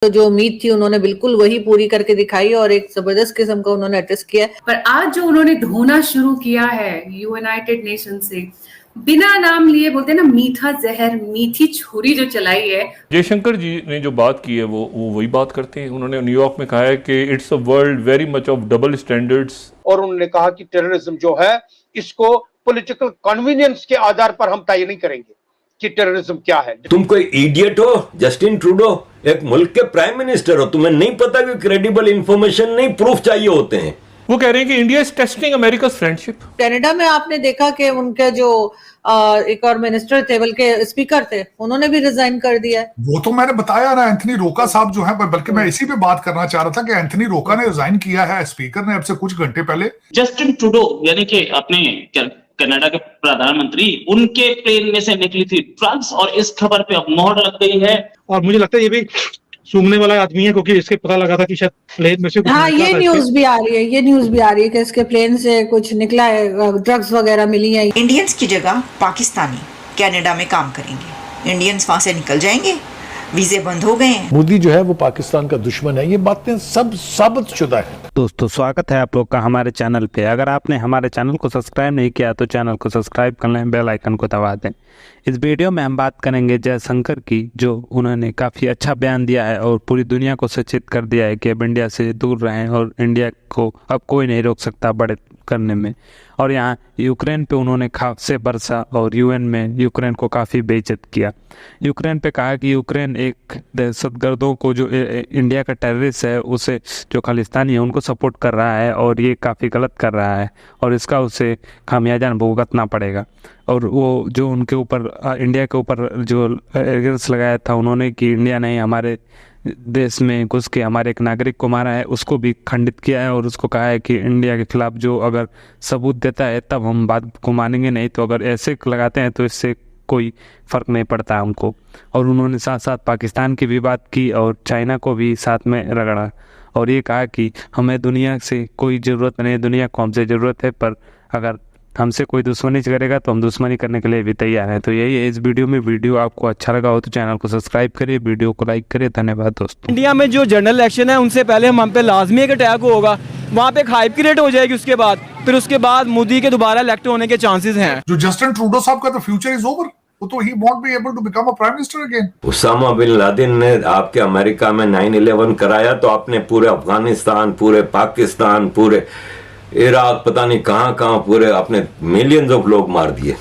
तो जो उम्मीद थी उन्होंने बिल्कुल वही पूरी करके दिखाई और एक जबरदस्त किस्म का उन्होंने एड्रेस किया। पर आज जो उन्होंने ढोना शुरू किया है यूनाइटेड नेशन से, बिना नाम लिए, बोलते हैं ना, मीठा जहर, मीठी छुरी जो चलाई है। जयशंकर जी ने जो बात की है वो वही बात करते हैं। उन्होंने न्यूयॉर्क में कहा है कि it's a world very much of double standards, और उन्होंने कहा कि टेररिज्म जो है इसको पॉलिटिकल कन्वीनियंस के आधार पर हम तय नहीं करेंगे कि टेररिज्म क्या है। तुम कोई इडियट हो जस्टिन ट्रूडो, एक मुल्क के प्राइम मिनिस्टर हो, तुम्हें नहीं पता कि क्रेडिबल इंफॉर्मेशन नहीं, प्रूफ चाहिए होते हैं। वो कह रहे हैं कि India is testing America's friendship. Canada में आपने देखा कि उनके जो एक और मिनिस्टर थे, बल्कि स्पीकर थे, उन्होंने भी रिजाइन कर दिया है। वो तो मैंने बताया ना, एंथनी रोका साहब जो है, बल्कि मैं इसी पे बात करना चाह रहा था कि एंथनी रोका ने रिजाइन किया है, स्पीकर ने अब से कुछ घंटे पहले। जस्टिन ट्रूडो यानी कि अपने कनाडा के प्रधानमंत्री, उनके प्लेन में से निकली थी ड्रग्स और इस खबर पे अब मोहर लग गई है। और मुझे लगता है ये भी सूंघने वाला आदमी है, क्योंकि इसके पता लगा था कि शायद प्लेन में से कुछ हाँ, ये न्यूज भी आ रही है, कि इसके प्लेन से कुछ निकला है, ड्रग्स वगैरह मिली है। इंडियंस की जगह पाकिस्तानी कनाडा में काम करेंगे, इंडियंस वहां से निकल जाएंगे, वीजे बंद हो गए हैं। मोदी जो है वो पाकिस्तान का दुश्मन है, ये बातें सब साबित शुदा है। दोस्तों, स्वागत है आप लोग का हमारे चैनल पे। अगर आपने हमारे चैनल को सब्सक्राइब नहीं किया तो चैनल को सब्सक्राइब कर लें, बेल आइकन को दबा दें। इस वीडियो में हम बात करेंगे जयशंकर की, जो उन्होंने काफ़ी अच्छा बयान दिया है और पूरी दुनिया को सचेत कर दिया है कि अब इंडिया से दूर रहें और इंडिया को अब कोई नहीं रोक सकता बड़े करने में। और यहाँ यूक्रेन पे उन्होंने खाप से बरसा और यूएन में यूक्रेन को काफ़ी बेइज्जत किया। यूक्रेन पे कहा कि यूक्रेन एक दहशतगर्दों को, जो इंडिया का टेररिस्ट है, उसे जो खालिस्तानी है उनको सपोर्ट कर रहा है और ये काफ़ी गलत कर रहा है और इसका उसे खामियाजा भुगतना पड़ेगा। और वो जो उनके ऊपर, इंडिया के ऊपर जो एग्रेस लगाया था उन्होंने कि इंडिया ने हमारे देश में घुस के हमारे एक नागरिक को मारा है, उसको भी खंडित किया है और उसको कहा है कि इंडिया के खिलाफ जो अगर सबूत देता है तब हम बात को मानेंगे, नहीं तो अगर ऐसे लगाते हैं तो इससे कोई फ़र्क नहीं पड़ता हमको। और उन्होंने साथ साथ पाकिस्तान की भी बात की और चाइना को भी साथ में रगड़ा और ये कहा कि हमें दुनिया से कोई ज़रूरत नहीं है, दुनिया को हमसे ज़रूरत है, पर अगर हमसे कोई दुश्मनी करेगा तो हम दुश्मनी करने के लिए भी तैयार हैं। तो यही है इस वीडियो में। वीडियो आपको अच्छा लगा हो तो चैनल को सब्सक्राइब करिए, वीडियो को लाइक करिए। धन्यवाद दोस्तों। इंडिया में जो जनरल इलेक्शन है उनसे पहले हम पे लाजमी एक अटैक होगा, वहाँ पे एक हाइप क्रिएट हो जाएगी, उसके बाद मोदी के दोबारा इलेक्ट होने के चांसेस हैं। जो जस्टिन ट्रूडो साहब का तो फ्यूचर इज ओवर, वो तो he won't be able to become a prime minister again. Osama bin Laden ने आपके अमेरिका में 9/11 कराया तो आपने पूरे अफगानिस्तान, पूरे पाकिस्तान, पूरे इराक, पता नहीं कहां कहां पूरे अपने मिलियंस ऑफ लोग मार दिए।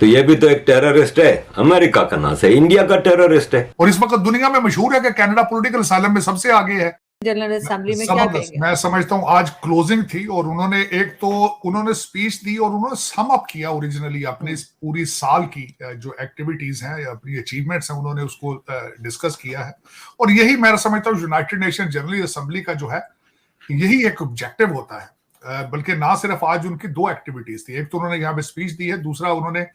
तो ये भी तो एक टेररिस्ट है, अमेरिका का नाम से, इंडिया का टेररिस्ट है। और इस वक्त दुनिया में मशहूर है कि कनाडा पॉलिटिकल असाइलम में सबसे आगे है। जनरल असेंबली में क्या कहेंगे? मैं समझता हूँ आज क्लोजिंग थी और उन्होंने स्पीच दी और उन्होंने सम अप किया ओरिजिनली अपने इस पूरी साल की जो एक्टिविटीज हैं या अपनी अचीवमेंट्स हैं, उन्होंने उसको डिस्कस किया है। और यही मैं समझता हूँ यूनाइटेड नेशन जनरल असेंबली का जो है यही एक ऑब्जेक्टिव होता है। बल्कि ना सिर्फ आज उनकी दो एक्टिविटीज थी, एक तो उन्होंने यहाँ पे स्पीच दी है, दूसरा उन्होंने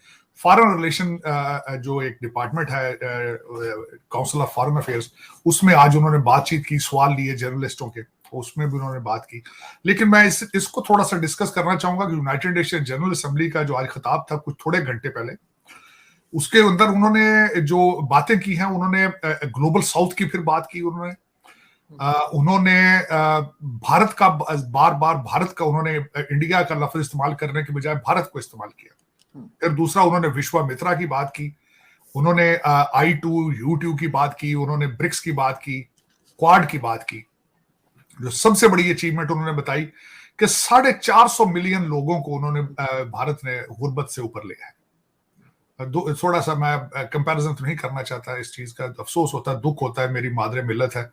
फॉरेन रिलेशन जो एक डिपार्टमेंट है काउंसिल ऑफ फॉरेन अफेयर्स, उसमें आज उन्होंने बातचीत की, सवाल लिए जर्नलिस्टों के, उसमें भी उन्होंने बात की। लेकिन मैं इसको थोड़ा सा डिस्कस करना चाहूंगा कि यूनाइटेड नेशन जनरल असेंबली का जो आज खिताब था कुछ थोड़े घंटे पहले, उसके अंदर उन्होंने जो बातें की हैं, उन्होंने ग्लोबल साउथ की फिर बात की, उन्होंने भारत का बार बार भारत का उन्होंने इंडिया का लफ्ज इस्तेमाल करने के बजाय भारत को इस्तेमाल किया। फिर दूसरा उन्होंने विश्वामित्रा की बात की, उन्होंने I2U2 की बात की, उन्होंने ब्रिक्स की बात की, क्वाड की बात की। जो सबसे बड़ी अचीवमेंट उन्होंने बताई कि 450 मिलियन लोगों को उन्होंने भारत ने गुर्बत से ऊपर लिया है। थोड़ा सा मैं कंपैरिजन तो नहीं करना चाहता, इस चीज का अफसोस होता है, दुख होता है, मेरी मादरे मिल्लत है,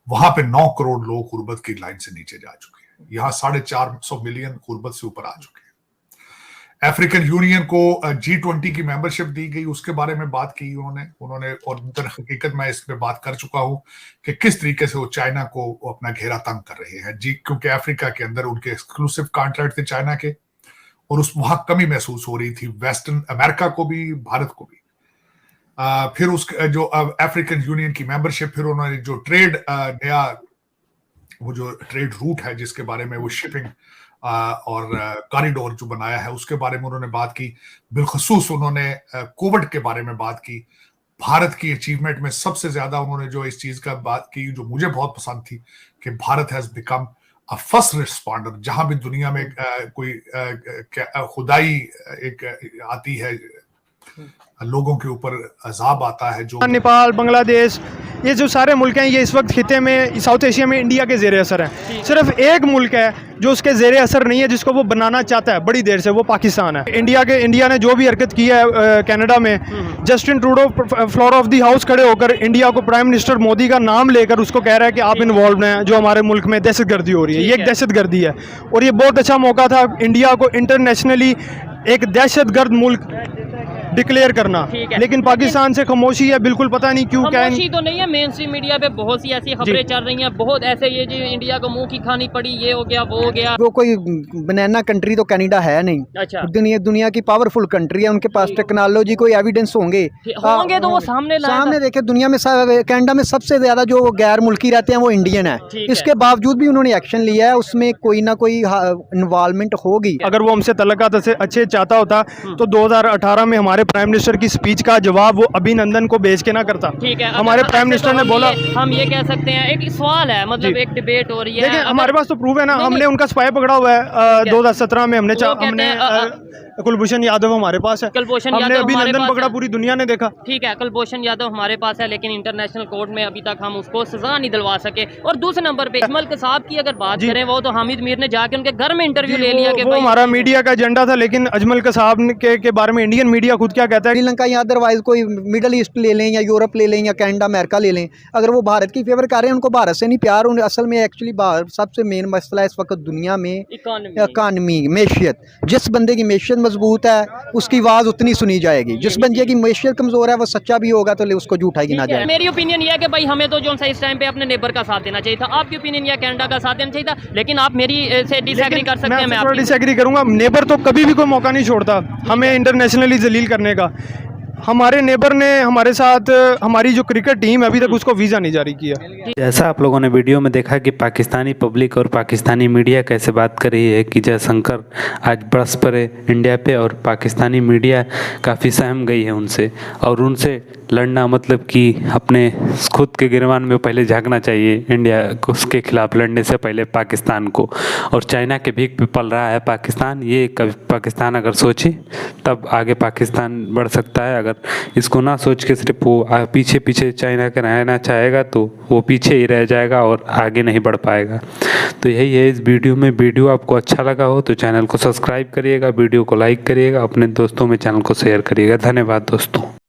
वहां पे 9 करोड़ लोग गुर्बत की लाइन से नीचे जा चुके हैं, यहाँ 450 मिलियन गुर्बत से ऊपर आ चुके हैं। अफ्रीकन यूनियन को G20 की मेंबरशिप दी गई, उसके बारे में बात की उन्होंने और दर हकीकत मैं इस पे बात कर चुका हूं कि किस तरीके से वो चाइना को अपना घेरा तंग कर रहे हैं क्योंकि अफ्रीका के अंदर उनके एक्सक्लूसिव कॉन्ट्रैक्ट थे चाइना के और वहां कमी महसूस हो रही थी वेस्टर्न अमेरिका को भी, भारत को भी। फिर उसके जो अफ्रीकन यूनियन की मेंबरशिप, फिर उन्होंने जो ट्रेड नया वो जो ट्रेड रूट है जिसके बारे में वो शिपिंग और कॉरिडोर जो बनाया है उसके बारे में उन्होंने बात की। बिलखसूस उन्होंने कोविड के बारे में बात की भारत की अचीवमेंट में सबसे ज्यादा उन्होंने जो इस चीज का बात की, जो मुझे बहुत पसंद थी, कि Bharat has become a first responder. जहां भी दुनिया में कोई खुदाई एक आती है, लोगों के ऊपर अजाब आता है, जो नेपाल, बांग्लादेश, ये जो सारे मुल्क हैं, ये इस वक्त खिते में, साउथ एशिया में इंडिया के ज़ेरे असर हैं। सिर्फ एक मुल्क है जो उसके ज़ेरे असर नहीं है, जिसको वो बनाना चाहता है बड़ी देर से, वो पाकिस्तान है। इंडिया ने जो भी हरकत की है कनाडा में, Justin Trudeau floor of the house खड़े होकर इंडिया को, प्राइम मिनिस्टर मोदी का नाम लेकर उसको कह रहा है कि आप इन्वॉल्व हैं जो हमारे मुल्क में दहशतगर्दी हो रही है। ये एक दहशतगर्दी है, और ये बहुत अच्छा मौका था इंडिया को इंटरनेशनली एक दहशतगर्द मुल्क डिक्लेयर करना, लेकिन पाकिस्तान से खामोशी है, बिल्कुल पता नहीं क्यों। खामोशी तो नहीं है, मेन स्ट्रीम मीडिया पे बहुत सी ऐसी खबरें चल रही हैं, बहुत ऐसे ये जो इंडिया को मुंह की खानी पड़ी, ये हो गया वो हो गया। वो कोई बनाना कंट्री तो कनाडा है नहीं। अच्छा। दुनिया की पावरफुल कंट्री है, उनके पास टेक्नोलॉजी, कोई एविडेंस होंगे तो वो सामने देखे। दुनिया में कनाडा में सबसे ज्यादा जो गैर मुल्की रहते हैं वो इंडियन है, इसके बावजूद भी उन्होंने एक्शन लिया है, उसमें कोई ना कोई इन्वॉल्वमेंट होगी। अगर वो हमसे तल्लुकात अच्छे चाहता होता तो 2018 में हमारे प्राइम मिनिस्टर की स्पीच का जवाब वो अभिनंदन को भेज के ना करता। ठीक है, हमारे प्राइम मिनिस्टर ने बोला, हम ये कह सकते हैं, एक सवाल है, मतलब एक डिबेट हो रही है। देखिए हमारे पास तो प्रूफ है ना, हमने उनका स्पाई पकड़ा हुआ है 2017 में, हमने कुलभूषण यादव हमारे पास है, हमने अभिनंदन पकड़ा, पूरी दुनिया ने देखा। ठीक है, कुलभूषण यादव हमारे पास है, लेकिन इंटरनेशनल कोर्ट में अभी तक हम उसको सजा नहीं दिलवा सके। और दूसरे नंबर पे अजमल कसाब की अगर बात करें, वो तो हामिद मीर ने जाके उनके घर में इंटरव्यू ले लिया कि वो हमारा मीडिया का एजेंडा था, लेकिन अजमल कसाब के बारे में इंडियन मीडिया खुद क्या कहता है? श्रीलंका या अदरवाइज कोई मिडल ईस्ट ले लें या यूरोप ले लें या कनाडा अमेरिका ले लें, अगर वो भारत की फेवर कर रहे हैं, उनको भारत से नहीं प्यार। असल में एक्चुअली सबसे मेन मसला इस वक्त दुनिया में इकानमी, मैशियत। जिस बंदे की मैशियत मजबूत है उसकी आवाज़ उतनी सुनी जाएगी, जिस बंदे की मैशियत कमज़ोर है वो सच्चा भी होगा तो उसको झूठा ही ना जाए। मेरी ओपिनियन ये है कि भाई हमें तो जो इस टाइम पे अपने नेबर का साथ देना चाहिए था। आपकी ओपिनियन ये कनाडा का साथ देना चाहिए था, लेकिन आप मेरी से डिसएग्री कर सकते हैं। मैं डिसएग्री करूंगा। नेबर तो कभी भी कोई मौका नहीं छोड़ता हमें इंटरनेशनली जलील करने का। हमारे नेबर ने हमारे साथ, हमारी जो क्रिकेट टीम है अभी तक उसको वीज़ा नहीं जारी किया। जैसा आप लोगों ने वीडियो में देखा कि पाकिस्तानी पब्लिक और पाकिस्तानी मीडिया कैसे बात कर रही है कि जयशंकर आज बरस पड़े इंडिया पे, और पाकिस्तानी मीडिया काफ़ी सहम गई है उनसे, और उनसे लड़ना मतलब कि अपने खुद के गिरबान में पहले झांकना चाहिए इंडिया को, उसके खिलाफ लड़ने से पहले पाकिस्तान को। और चाइना के भीख पे पल रहा है पाकिस्तान, ये कभी पाकिस्तान अगर सोचे तब आगे पाकिस्तान बढ़ सकता है। अगर इसको ना सोच के सिर्फ वो पीछे पीछे चाइना के रहना चाहेगा तो वो पीछे ही रह जाएगा और आगे नहीं बढ़ पाएगा। तो यही है इस वीडियो में। वीडियो आपको अच्छा लगा हो तो चैनल को सब्सक्राइब करिएगा, वीडियो को लाइक करिएगा, अपने दोस्तों में चैनल को शेयर करिएगा। धन्यवाद दोस्तों।